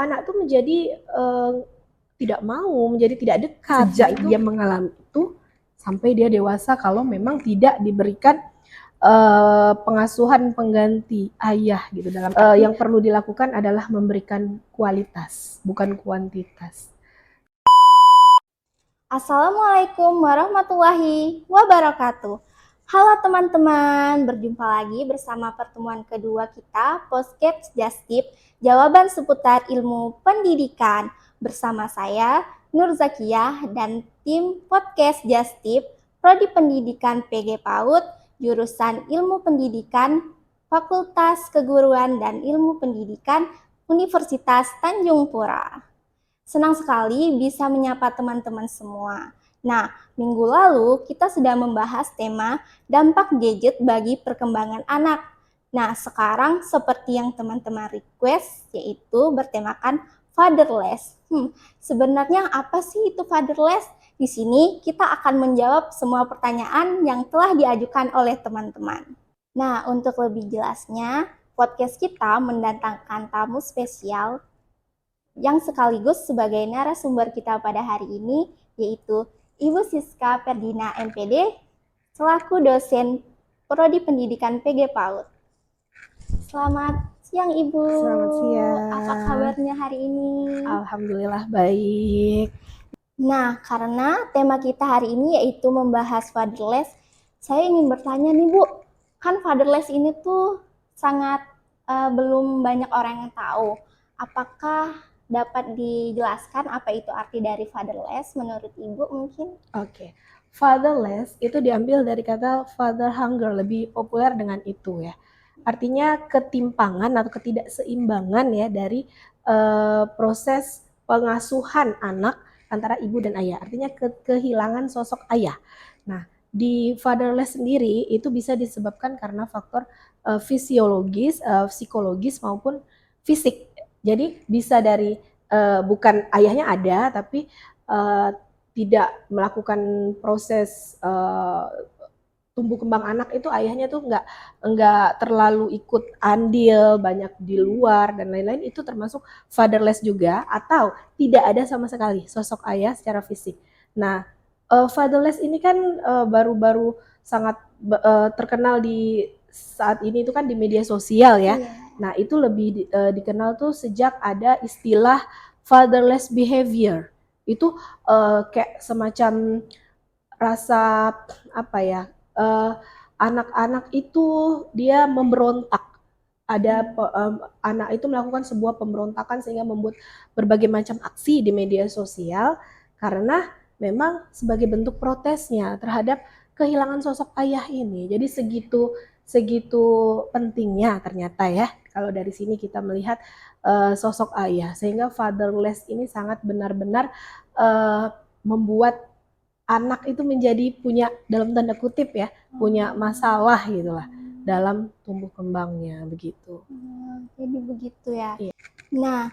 anak tuh menjadi tidak mau, menjadi tidak dekat sejak dia mengalami itu sampai dia dewasa kalau memang tidak diberikan pengasuhan pengganti ayah gitu. Dalam yang perlu dilakukan adalah memberikan kualitas, bukan kuantitas. Assalamualaikum warahmatullahi wabarakatuh. Halo teman-teman, berjumpa lagi bersama pertemuan kedua kita, Podcast Just Tip, jawaban seputar ilmu pendidikan. Bersama saya, Nur Zakiyah, dan tim Podcast Just Tip, Prodi Pendidikan PG PAUD, jurusan Ilmu Pendidikan, Fakultas Keguruan dan Ilmu Pendidikan, Universitas Tanjung Pura. Senang sekali bisa menyapa teman-teman semua. Nah, minggu lalu kita sudah membahas tema dampak gadget bagi perkembangan anak. Nah, sekarang seperti yang teman-teman request, yaitu bertemakan fatherless. Sebenarnya apa sih itu fatherless? Di sini kita akan menjawab semua pertanyaan yang telah diajukan oleh teman-teman. Nah, untuk lebih jelasnya, podcast kita mendatangkan tamu spesial yang sekaligus sebagai narasumber kita pada hari ini, yaitu Ibu Siska Ferdina MPD, selaku dosen Prodi Pendidikan PG PAUD. Selamat siang Ibu. Selamat siang. Apa kabarnya hari ini? Alhamdulillah baik. Nah, karena tema kita hari ini yaitu membahas fatherless, saya ingin bertanya nih Bu, kan fatherless ini tuh sangat belum banyak orang yang tahu. Apakah dapat dijelaskan apa itu arti dari fatherless menurut Ibu mungkin? Oke. Fatherless itu diambil dari kata father hunger, lebih populer dengan itu ya. Artinya ketimpangan atau ketidakseimbangan ya dari proses pengasuhan anak antara ibu dan ayah. Artinya kehilangan sosok ayah. Nah, di fatherless sendiri itu bisa disebabkan karena faktor fisiologis, psikologis maupun fisik. Jadi bisa dari bukan ayahnya ada tapi tidak melakukan proses tumbuh kembang anak, itu ayahnya tuh nggak terlalu ikut andil banyak di luar dan lain-lain, itu termasuk fatherless juga, atau tidak ada sama sekali sosok ayah secara fisik. Nah, fatherless ini kan baru-baru sangat terkenal di saat ini itu kan di media sosial ya. Nah, itu lebih dikenal tuh sejak ada istilah fatherless behavior. Itu kayak semacam rasa apa ya, anak-anak itu dia memberontak. Ada anak itu melakukan sebuah pemberontakan sehingga membuat berbagai macam aksi di media sosial karena memang sebagai bentuk protesnya terhadap kehilangan sosok ayah ini. Jadi segitu pentingnya ternyata ya kalau dari sini kita melihat sosok ayah, sehingga fatherless ini sangat benar-benar membuat anak itu menjadi punya, dalam tanda kutip ya, punya masalah gitulah dalam tumbuh kembangnya begitu. Jadi begitu ya. Iya. Nah,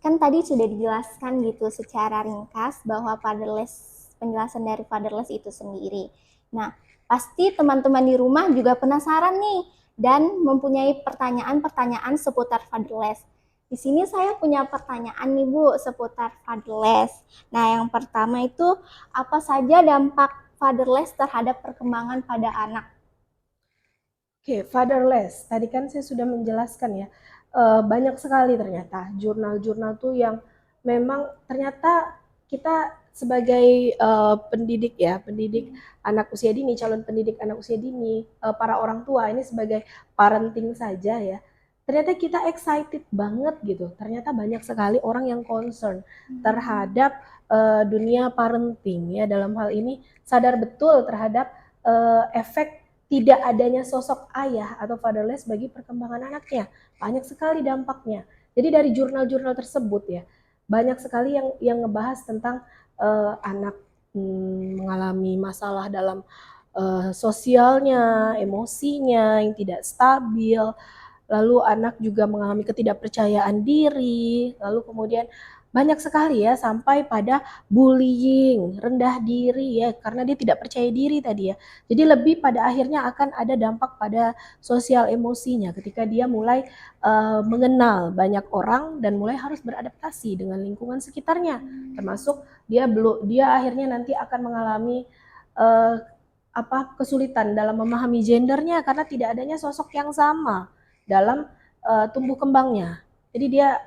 kan tadi sudah dijelaskan gitu secara ringkas bahwa fatherless, penjelasan dari fatherless itu sendiri. Nah, pasti teman-teman di rumah juga penasaran nih dan mempunyai pertanyaan-pertanyaan seputar fatherless. Di sini saya punya pertanyaan nih Bu seputar fatherless. Nah, yang pertama itu apa saja dampak fatherless terhadap perkembangan pada anak? Oke, fatherless. Tadi kan saya sudah menjelaskan ya, banyak sekali ternyata jurnal-jurnal tuh yang memang ternyata kita sebagai pendidik ya, pendidik anak usia dini, calon pendidik anak usia dini, para orang tua ini sebagai parenting saja ya, ternyata kita excited banget gitu. Ternyata banyak sekali orang yang concern terhadap dunia parenting ya, dalam hal ini sadar betul terhadap efek tidak adanya sosok ayah atau fatherless bagi perkembangan anaknya. Banyak sekali dampaknya. Jadi dari jurnal-jurnal tersebut ya, banyak sekali yang ngebahas tentang anak mengalami masalah dalam sosialnya, emosinya yang tidak stabil, lalu anak juga mengalami ketidakpercayaan diri, lalu kemudian banyak sekali ya, sampai pada bullying, rendah diri ya, karena dia tidak percaya diri tadi ya. Jadi lebih pada akhirnya akan ada dampak pada sosial emosinya ketika dia mulai mengenal banyak orang dan mulai harus beradaptasi dengan lingkungan sekitarnya. Termasuk dia akhirnya nanti akan mengalami uh, kesulitan dalam memahami gendernya karena tidak adanya sosok yang sama dalam tumbuh kembangnya. Jadi dia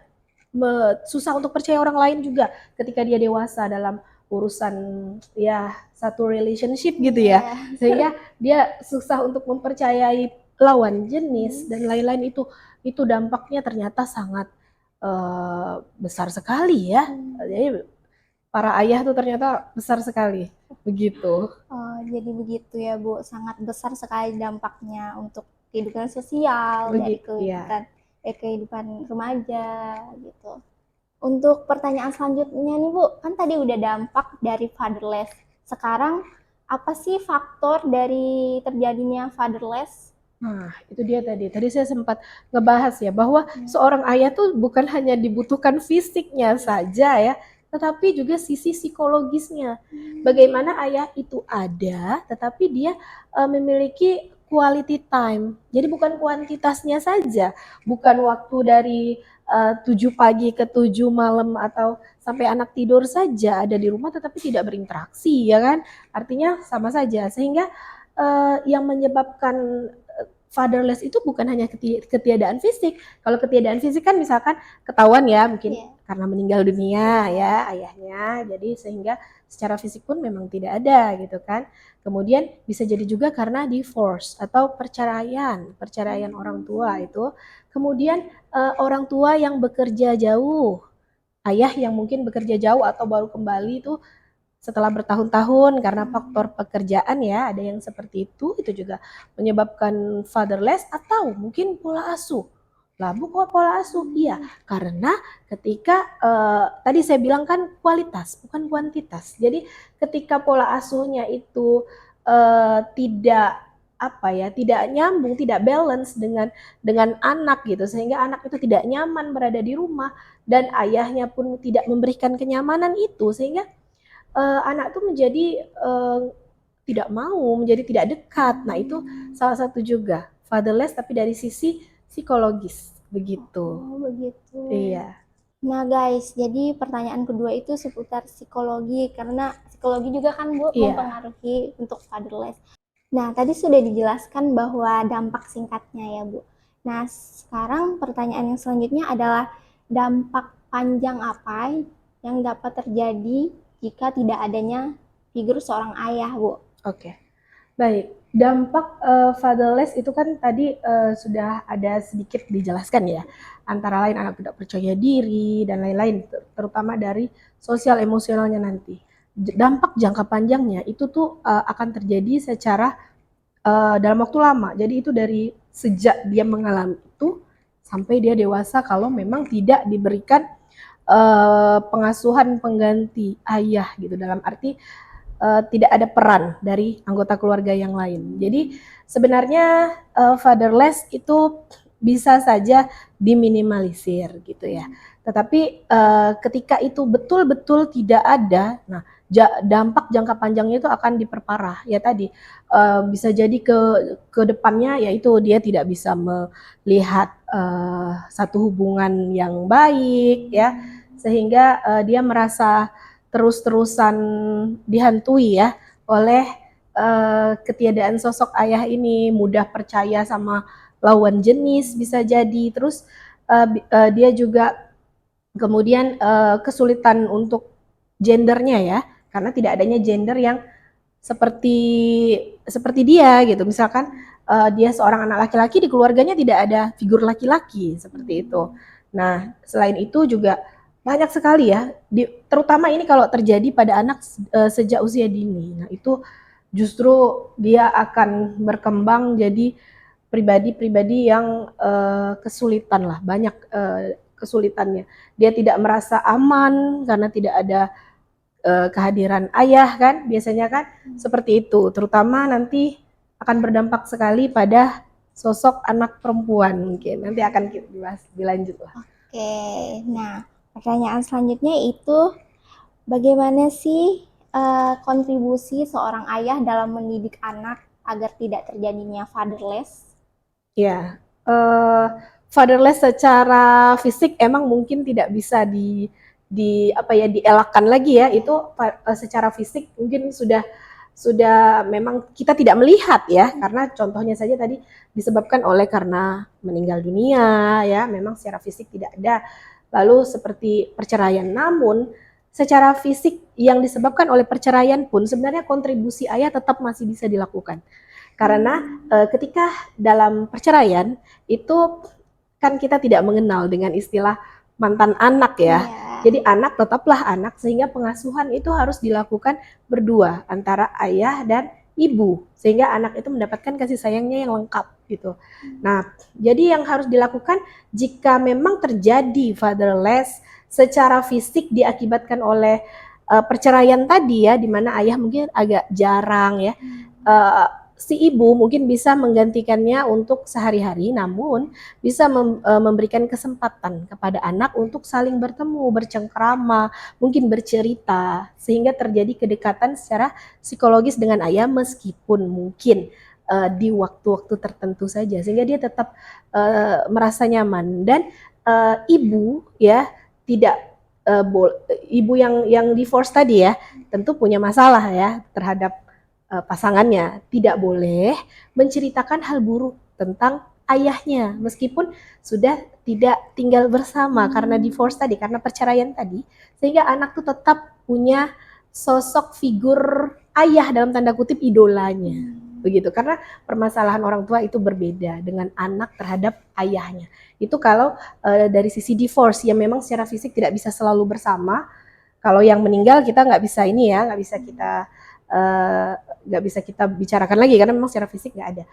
susah untuk percaya orang lain juga ketika dia dewasa dalam urusan ya satu relationship gitu ya, sehingga dia susah untuk mempercayai lawan jenis dan lain-lain. Itu dampaknya ternyata sangat besar sekali ya. Jadi para ayah tuh ternyata besar sekali begitu. Oh, jadi begitu ya Bu, sangat besar sekali dampaknya untuk kehidupan sosial dari Begitu ya. kehidupan remaja gitu. Untuk pertanyaan selanjutnya nih Bu, kan tadi udah dampak dari fatherless. Sekarang apa sih faktor dari terjadinya fatherless? Nah, itu dia tadi. Tadi saya sempat ngebahas ya bahwa seorang ayah tuh bukan hanya dibutuhkan fisiknya saja ya, tetapi juga sisi psikologisnya. Bagaimana ayah itu ada, tetapi dia memiliki quality time. Jadi bukan kuantitasnya saja, bukan waktu dari 7 pagi ke 7 malam atau sampai anak tidur saja ada di rumah tetapi tidak berinteraksi ya kan. Artinya sama saja, sehingga yang menyebabkan fatherless itu bukan hanya ketiadaan fisik. Kalau ketiadaan fisik kan misalkan ketahuan ya, mungkin karena meninggal dunia ya ayahnya, jadi sehingga secara fisik pun memang tidak ada gitu kan. Kemudian bisa jadi juga karena divorce atau perceraian orang tua itu. Kemudian orang tua yang bekerja jauh, ayah yang mungkin bekerja jauh atau baru kembali itu setelah bertahun-tahun karena faktor pekerjaan ya, ada yang seperti itu juga menyebabkan fatherless. Atau mungkin pola asuh. Lah, kok pola asuh? Iya, karena ketika tadi saya bilang kan kualitas bukan kuantitas. Jadi ketika pola asuhnya itu tidak tidak nyambung, tidak balance dengan anak gitu, sehingga anak itu tidak nyaman berada di rumah dan ayahnya pun tidak memberikan kenyamanan itu, sehingga anak tuh menjadi tidak mau, menjadi tidak dekat. Nah, itu salah satu juga fatherless tapi dari sisi psikologis begitu. Oh, begitu. Iya. Nah guys, jadi pertanyaan kedua itu seputar psikologi, karena psikologi juga kan Bu mempengaruhi untuk fatherless. Nah, tadi sudah dijelaskan bahwa dampak singkatnya ya Bu. Nah, sekarang pertanyaan yang selanjutnya adalah dampak panjang apa yang dapat terjadi jika tidak adanya figur seorang ayah Bu? Oke. Baik, dampak fatherless itu kan tadi sudah ada sedikit dijelaskan ya, antara lain anak tidak percaya diri dan lain-lain, terutama dari sosial emosionalnya nanti. Dampak jangka panjangnya itu tuh akan terjadi secara dalam waktu lama. Jadi itu dari sejak dia mengalami itu sampai dia dewasa kalau memang tidak diberikan pengasuhan pengganti ayah gitu, dalam arti tidak ada peran dari anggota keluarga yang lain. Jadi sebenarnya fatherless itu bisa saja diminimalisir gitu ya. Tetapi ketika itu betul-betul tidak ada, nah dampak jangka panjangnya itu akan diperparah. Ya tadi bisa jadi ke depannya yaitu dia tidak bisa melihat satu hubungan yang baik ya, sehingga dia merasa terus-terusan dihantui ya oleh ketiadaan sosok ayah ini, mudah percaya sama lawan jenis bisa jadi. Terus dia juga kemudian kesulitan untuk gendernya ya, karena tidak adanya gender yang seperti dia gitu. Misalkan dia seorang anak laki-laki, di keluarganya tidak ada figur laki-laki seperti itu. Nah, selain itu juga banyak sekali ya, terutama ini kalau terjadi pada anak sejak usia dini. Nah, itu justru dia akan berkembang jadi pribadi-pribadi yang kesulitan lah, banyak kesulitannya. Dia tidak merasa aman karena tidak ada kehadiran ayah kan, biasanya kan seperti itu. Terutama nanti akan berdampak sekali pada sosok anak perempuan, mungkin nanti akan kita bahas dilanjut lah. Oke, nah Pertanyaan selanjutnya itu, bagaimana sih kontribusi seorang ayah dalam mendidik anak agar tidak terjadinya fatherless? Ya, fatherless secara fisik emang mungkin tidak bisa di apa ya dielakkan lagi ya. Itu secara fisik mungkin sudah memang kita tidak melihat ya, karena contohnya saja tadi disebabkan oleh karena meninggal dunia ya, memang secara fisik tidak ada. Lalu seperti perceraian, namun secara fisik yang disebabkan oleh perceraian pun sebenarnya kontribusi ayah tetap masih bisa dilakukan. Karena ketika dalam perceraian itu kan kita tidak mengenal dengan istilah mantan anak ya. Iya. Jadi anak tetaplah anak, sehingga pengasuhan itu harus dilakukan berdua antara ayah dan ibu, sehingga anak itu mendapatkan kasih sayangnya yang lengkap gitu. Nah, jadi yang harus dilakukan jika memang terjadi fatherless secara fisik diakibatkan oleh perceraian tadi ya, di mana ayah mungkin agak jarang ya. Si ibu mungkin bisa menggantikannya untuk sehari-hari, namun bisa memberikan kesempatan kepada anak untuk saling bertemu, bercengkrama, mungkin bercerita, sehingga terjadi kedekatan secara psikologis dengan ayah meskipun mungkin di waktu-waktu tertentu saja, sehingga dia tetap merasa nyaman. Dan ibu ya tidak ibu yang divorce tadi ya tentu punya masalah ya terhadap pasangannya, tidak boleh menceritakan hal buruk tentang ayahnya meskipun sudah tidak tinggal bersama karena divorce tadi, karena perceraian tadi, sehingga anak tuh tetap punya sosok figur ayah dalam tanda kutip idolanya. Begitu, karena permasalahan orang tua itu berbeda dengan anak terhadap ayahnya. Itu kalau dari sisi divorce yang memang secara fisik tidak bisa selalu bersama. Kalau yang meninggal kita nggak bisa ini ya, nggak bisa kita nggak bisa kita bicarakan lagi karena memang secara fisik nggak ada.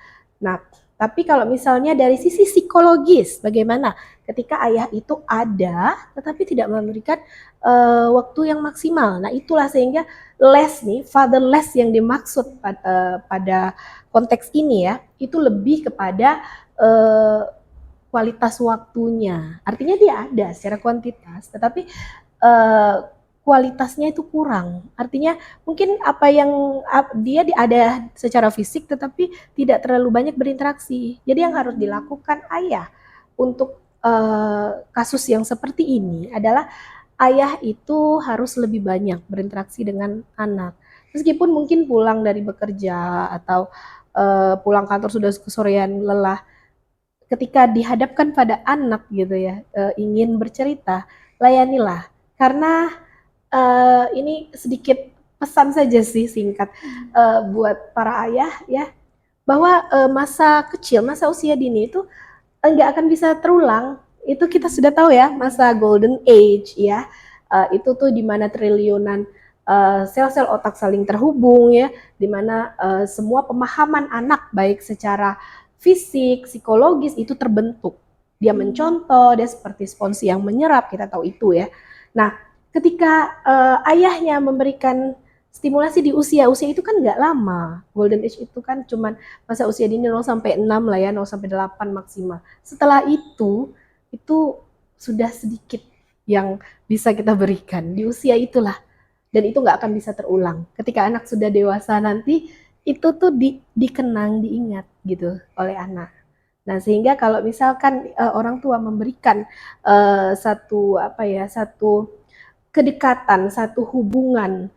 Nah, tapi kalau misalnya dari sisi psikologis, bagaimana ketika ayah itu ada tetapi tidak memberikan waktu yang maksimal. Nah, itulah sehingga less nih, fatherless yang dimaksud pada konteks ini ya, itu lebih kepada kualitas waktunya. Artinya dia ada secara kuantitas, tetapi kualitasnya itu kurang. Artinya mungkin apa yang dia ada secara fisik tetapi tidak terlalu banyak berinteraksi. Jadi yang harus dilakukan ayah untuk kasus yang seperti ini adalah ayah itu harus lebih banyak berinteraksi dengan anak. Meskipun mungkin pulang dari bekerja atau pulang kantor sudah kesorean lelah, ketika dihadapkan pada anak gitu ya, ingin bercerita, layanilah. Karena ini sedikit pesan saja sih singkat buat para ayah ya, bahwa masa kecil, masa usia dini itu nggak akan bisa terulang. Itu kita sudah tahu ya, masa golden age ya. Itu tuh di mana triliunan sel-sel otak saling terhubung ya, di mana semua pemahaman anak baik secara fisik, psikologis itu terbentuk. Dia mencontoh, dia seperti spons yang menyerap, kita tahu itu ya. Nah, ketika ayahnya memberikan stimulasi di usia-usia itu kan nggak lama. Golden age itu kan cuman masa usia dini 0 sampai 6 lah ya, 0 sampai 8 maksimal. Setelah itu sudah sedikit yang bisa kita berikan di usia itulah. Dan itu nggak akan bisa terulang. Ketika anak sudah dewasa nanti, itu tuh dikenang, diingat gitu oleh anak. Nah, sehingga kalau misalkan orang tua memberikan satu kedekatan, satu hubungan,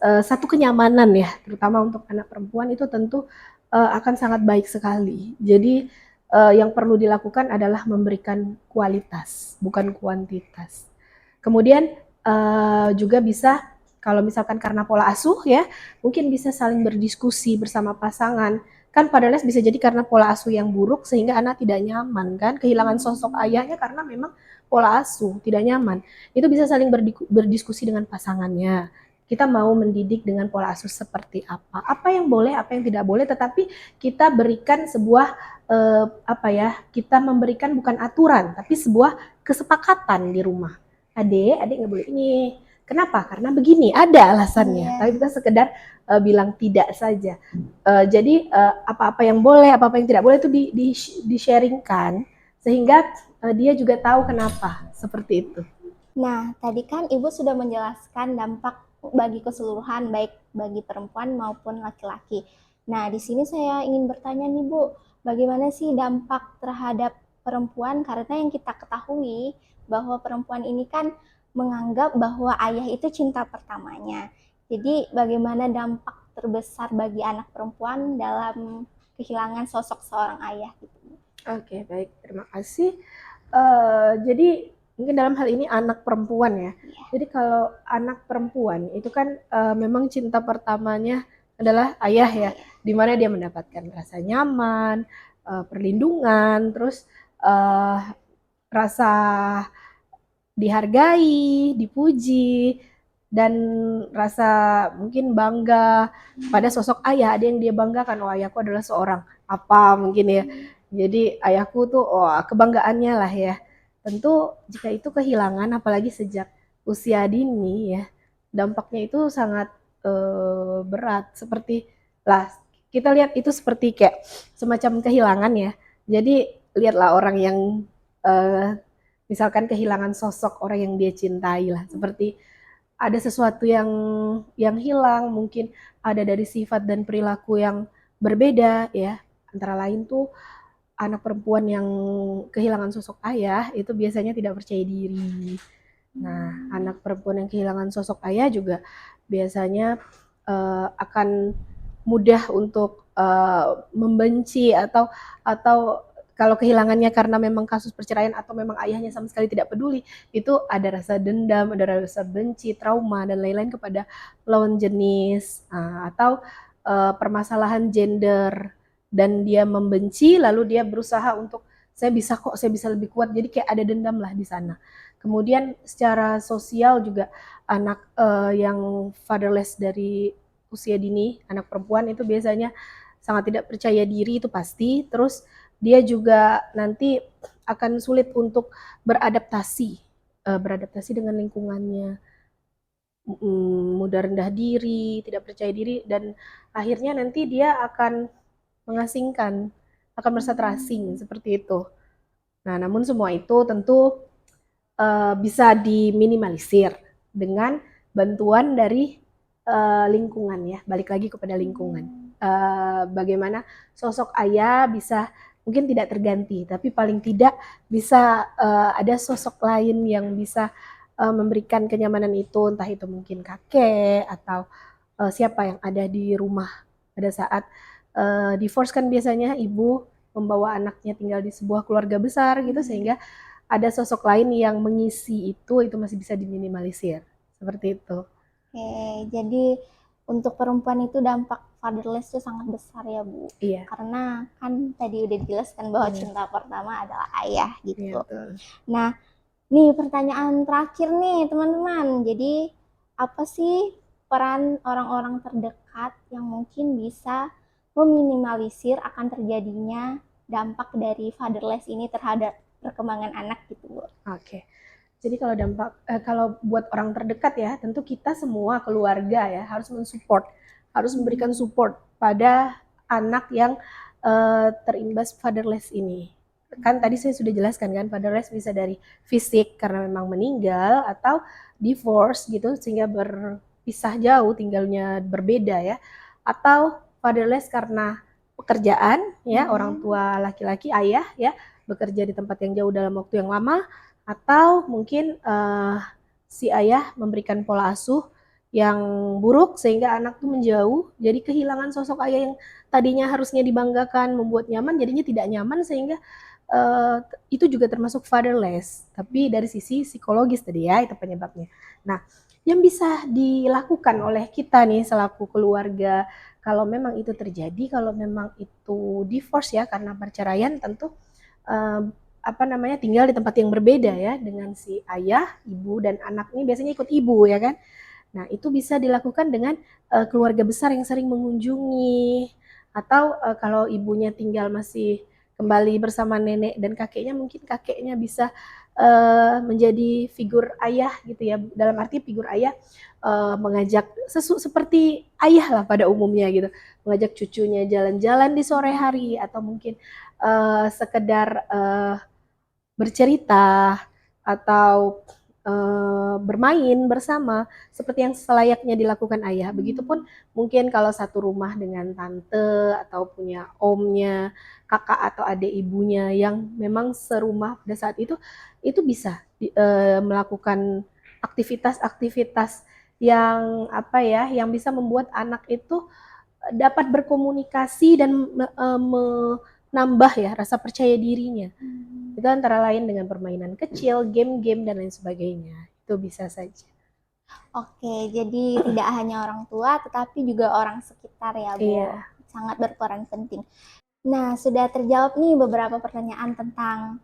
satu kenyamanan ya, terutama untuk anak perempuan itu tentu akan sangat baik sekali. Jadi yang perlu dilakukan adalah memberikan kualitas, bukan kuantitas. Kemudian juga bisa kalau misalkan karena pola asuh ya, mungkin bisa saling berdiskusi bersama pasangan. Kan padahal bisa jadi karena pola asuh yang buruk sehingga anak tidak nyaman kan, kehilangan sosok ayahnya karena memang pola asuh tidak nyaman. Itu bisa saling berdiskusi dengan pasangannya. Kita mau mendidik dengan pola asuh seperti apa yang boleh, apa yang tidak boleh, tetapi kita berikan sebuah kita memberikan bukan aturan, tapi sebuah kesepakatan di rumah. Adik nggak boleh ini. Kenapa? Karena begini, ada alasannya. Tapi kita sekedar bilang tidak saja. Jadi apa-apa yang boleh, apa-apa yang tidak boleh itu di sharingkan sehingga dia juga tahu kenapa seperti itu. Nah, tadi kan Ibu sudah menjelaskan dampak bagi keseluruhan, baik bagi perempuan maupun laki-laki. Nah, di sini saya ingin bertanya nih Bu, bagaimana sih dampak terhadap perempuan? Karena yang kita ketahui bahwa perempuan ini kan menganggap bahwa ayah itu cinta pertamanya. Jadi, bagaimana dampak terbesar bagi anak perempuan dalam kehilangan sosok seorang ayah gitu? Oke, baik, terima kasih. Jadi mungkin dalam hal ini anak perempuan ya. Jadi kalau anak perempuan itu kan memang cinta pertamanya adalah ayah ya, di mana dia mendapatkan rasa nyaman, perlindungan, terus rasa dihargai, dipuji, dan rasa mungkin bangga pada sosok ayah. Ada yang dia banggakan, oh ayahku adalah seorang apa mungkin ya. Jadi ayahku tuh kebanggaannya lah ya. Tentu jika itu kehilangan, apalagi sejak usia dini ya, dampaknya itu sangat berat. Seperti lah kita lihat itu seperti kayak semacam kehilangan ya. Jadi lihatlah orang yang eh, misalkan kehilangan sosok orang yang dia cintai lah, seperti ada sesuatu yang hilang, mungkin ada dari sifat dan perilaku yang berbeda ya. Antara lain tuh anak perempuan yang kehilangan sosok ayah itu biasanya tidak percaya diri. Nah, anak perempuan yang kehilangan sosok ayah juga biasanya akan mudah untuk membenci atau kalau kehilangannya karena memang kasus perceraian atau memang ayahnya sama sekali tidak peduli, itu ada rasa dendam, ada rasa benci, trauma dan lain-lain kepada lawan jenis, atau permasalahan gender dan dia membenci lalu dia berusaha untuk saya bisa kok, saya bisa lebih kuat. Jadi kayak ada dendam lah di sana. Kemudian secara sosial juga anak yang fatherless dari usia dini, anak perempuan itu biasanya sangat tidak percaya diri itu pasti. Terus dia juga nanti akan sulit untuk beradaptasi dengan lingkungannya, mudah rendah diri, tidak percaya diri, dan akhirnya nanti dia akan mengasingkan, akan merasa terasing seperti itu. Nah, namun semua itu tentu bisa diminimalisir dengan bantuan dari lingkungan ya, balik lagi kepada lingkungan. Bagaimana sosok ayah bisa mungkin tidak terganti, tapi paling tidak bisa ada sosok lain yang bisa memberikan kenyamanan itu, entah itu mungkin kakek atau siapa yang ada di rumah pada saat divorce kan biasanya ibu membawa anaknya tinggal di sebuah keluarga besar gitu, sehingga ada sosok lain yang mengisi itu masih bisa diminimalisir seperti itu. Oke, jadi untuk perempuan itu dampak fatherless itu sangat besar ya Bu. Iya. Karena kan tadi udah dijelaskan bahwa cinta pertama adalah ayah gitu. Nah, nih pertanyaan terakhir nih teman-teman. Jadi apa sih peran orang-orang terdekat yang mungkin bisa meminimalisir akan terjadinya dampak dari fatherless ini terhadap perkembangan anak gitu Bu? Oke. Jadi kalau buat orang terdekat ya, tentu kita semua keluarga ya harus harus memberikan support pada anak yang terimbas fatherless ini. Kan tadi saya sudah jelaskan kan, fatherless bisa dari fisik karena memang meninggal atau divorce gitu sehingga berpisah jauh, tinggalnya berbeda ya. Atau fatherless karena pekerjaan ya, orang tua laki-laki ayah ya bekerja di tempat yang jauh dalam waktu yang lama, atau mungkin si ayah memberikan pola asuh yang buruk sehingga anak tuh menjauh, jadi kehilangan sosok ayah yang tadinya harusnya dibanggakan, membuat nyaman, jadinya tidak nyaman sehingga itu juga termasuk fatherless, tapi dari sisi psikologis tadi ya itu penyebabnya. Nah, yang bisa dilakukan oleh kita nih selaku keluarga kalau memang itu terjadi, kalau memang itu divorce ya karena perceraian, tentu tinggal di tempat yang berbeda ya dengan si ayah, ibu dan anak ini biasanya ikut ibu ya kan. Nah, itu bisa dilakukan dengan keluarga besar yang sering mengunjungi, atau kalau ibunya tinggal masih kembali bersama nenek dan kakeknya, mungkin kakeknya bisa menjadi figur ayah gitu ya, dalam arti figur ayah mengajak seperti ayah lah pada umumnya gitu, mengajak cucunya jalan-jalan di sore hari atau mungkin sekedar bercerita atau bermain bersama seperti yang selayaknya dilakukan ayah. Begitupun mungkin kalau satu rumah dengan tante atau punya omnya, kakak atau adik ibunya yang memang serumah pada saat itu bisa melakukan aktivitas-aktivitas yang apa ya, yang bisa membuat anak itu dapat berkomunikasi dan menambah ya rasa percaya dirinya. Itu antara lain dengan permainan kecil, game-game dan lain sebagainya. Itu bisa saja. Oke, jadi tidak hanya orang tua tetapi juga orang sekitar ya, Bu. Iya. Sangat berperan penting. Nah, sudah terjawab nih beberapa pertanyaan tentang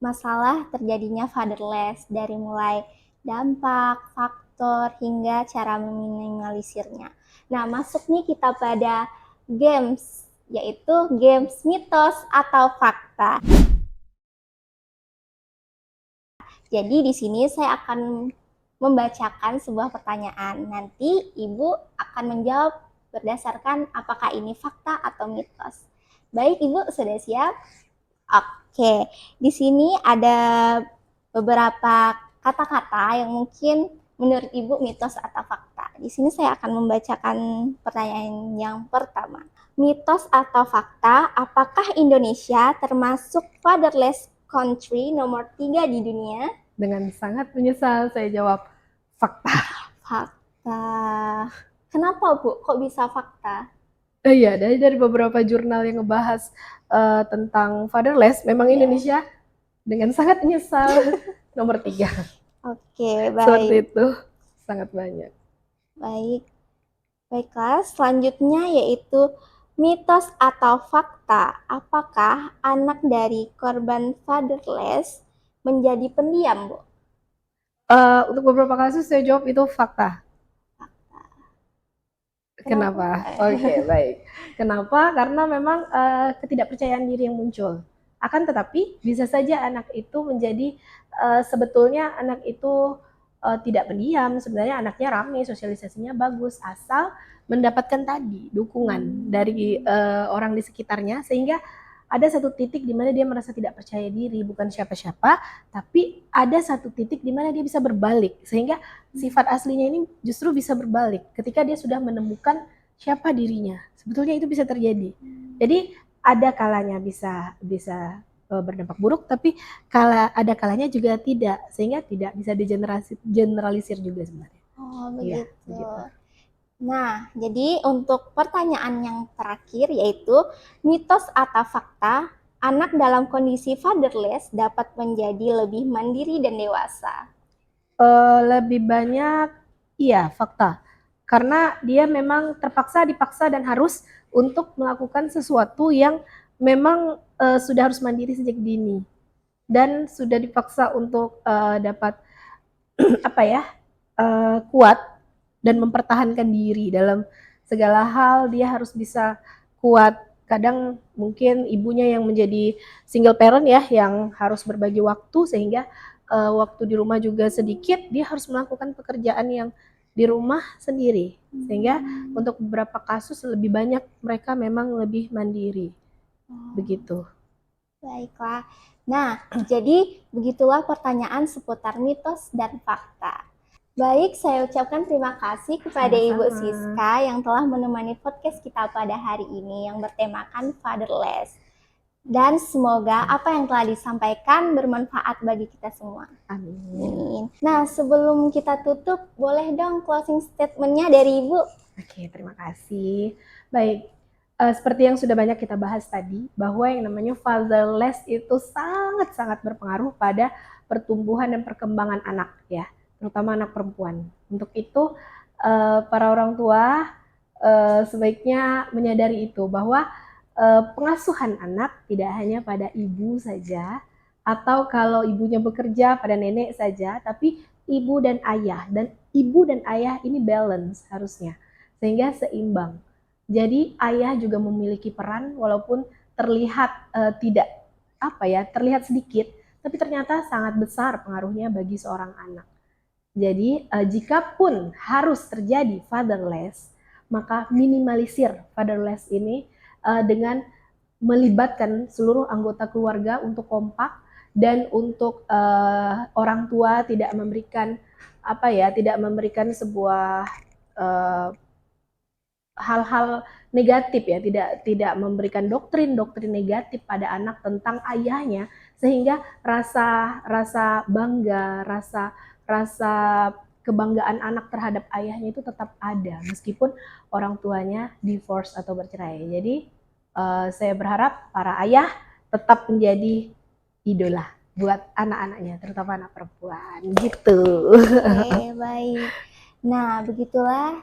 masalah terjadinya fatherless dari mulai dampak, faktor, hingga cara meminimalisirnya. Nah, masuk nih kita pada games, yaitu games mitos atau fakta. Jadi di sini saya akan membacakan sebuah pertanyaan. Nanti Ibu akan menjawab berdasarkan apakah ini fakta atau mitos. Baik, Ibu sudah siap? Oke, di sini ada beberapa kata-kata yang mungkin menurut Ibu mitos atau fakta. Di sini saya akan membacakan pertanyaan yang pertama. Mitos atau fakta, apakah Indonesia termasuk fatherless country nomor 3 di dunia? Dengan sangat menyesal saya jawab fakta. Fakta. Kenapa, Bu? Kok bisa fakta? Iya, dari beberapa jurnal yang ngebahas tentang fatherless, memang Indonesia dengan sangat menyesal nomor 3. Oke, Seperti baik. itu, sangat banyak. Baik. Baiklah, selanjutnya yaitu mitos atau fakta. Apakah anak dari korban fatherless menjadi pendiam, Bu? Untuk beberapa kasus saya jawab itu fakta. Kenapa? Oke, baik. Kenapa? Karena memang ketidakpercayaan diri yang muncul. Akan tetapi bisa saja anak itu menjadi sebetulnya anak itu tidak pendiam. Sebenarnya anaknya ramai, sosialisasinya bagus, asal mendapatkan tadi dukungan dari orang di sekitarnya, sehingga ada satu titik di mana dia merasa tidak percaya diri, bukan siapa-siapa, tapi ada satu titik di mana dia bisa berbalik, sehingga sifat aslinya ini justru bisa berbalik ketika dia sudah menemukan siapa dirinya. Sebetulnya itu bisa terjadi. Jadi ada kalanya bisa berdampak buruk, tapi ada kalanya juga tidak, sehingga tidak bisa digeneralisir juga sebenarnya. Oh, Iya, begitu. begitu. Nah, jadi untuk pertanyaan yang terakhir yaitu mitos atau fakta, anak dalam kondisi fatherless dapat menjadi lebih mandiri dan dewasa. Lebih banyak iya fakta, karena dia memang dipaksa dan harus untuk melakukan sesuatu yang memang sudah harus mandiri sejak dini dan sudah dipaksa untuk dapat apa ya kuat dan mempertahankan diri dalam segala hal. Dia harus bisa kuat. Kadang mungkin ibunya yang menjadi single parent ya, yang harus berbagi waktu, sehingga waktu di rumah juga sedikit, dia harus melakukan pekerjaan yang di rumah sendiri, sehingga untuk beberapa kasus lebih banyak mereka memang lebih mandiri. Begitu. Baiklah. Nah, jadi begitulah pertanyaan seputar mitos dan fakta. Baik, saya ucapkan terima kasih kepada Ibu Siska yang telah menemani podcast kita pada hari ini yang bertemakan fatherless. Dan semoga apa yang telah disampaikan bermanfaat bagi kita semua. Amin. Nah, sebelum kita tutup, boleh dong closing statement-nya dari Ibu? Oke, terima kasih. Baik, seperti yang sudah banyak kita bahas tadi, bahwa yang namanya fatherless itu sangat-sangat berpengaruh pada pertumbuhan dan perkembangan anak ya, terutama anak perempuan. Untuk itu para orang tua sebaiknya menyadari itu, bahwa pengasuhan anak tidak hanya pada ibu saja, atau kalau ibunya bekerja pada nenek saja, tapi ibu dan ayah. Dan ibu dan ayah ini balance harusnya, sehingga seimbang. Jadi ayah juga memiliki peran, walaupun terlihat tidak terlihat sedikit, tapi ternyata sangat besar pengaruhnya bagi seorang anak. Jadi jikapun harus terjadi fatherless, maka minimalisir fatherless ini dengan melibatkan seluruh anggota keluarga untuk kompak dan untuk orang tua tidak memberikan sebuah hal-hal negatif ya, tidak memberikan doktrin negatif pada anak tentang ayahnya, sehingga rasa bangga, rasa kebanggaan anak terhadap ayahnya itu tetap ada meskipun orang tuanya divorce atau bercerai. Jadi saya berharap para ayah tetap menjadi idola buat anak-anaknya, terutama anak perempuan gitu. Oke, baik. Nah, begitulah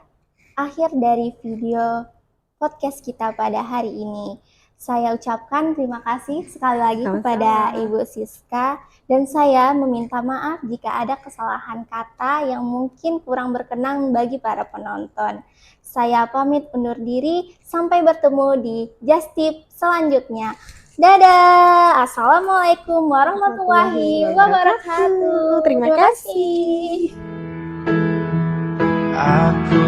akhir dari video podcast kita pada hari ini. Saya ucapkan terima kasih sekali lagi kepada Ibu Siska, dan saya meminta maaf jika ada kesalahan kata yang mungkin kurang berkenan bagi para penonton. Saya pamit undur diri, sampai bertemu di Just Tip selanjutnya. Dadah, Assalamualaikum warahmatullahi wabarakatuh. Terima kasih. Aku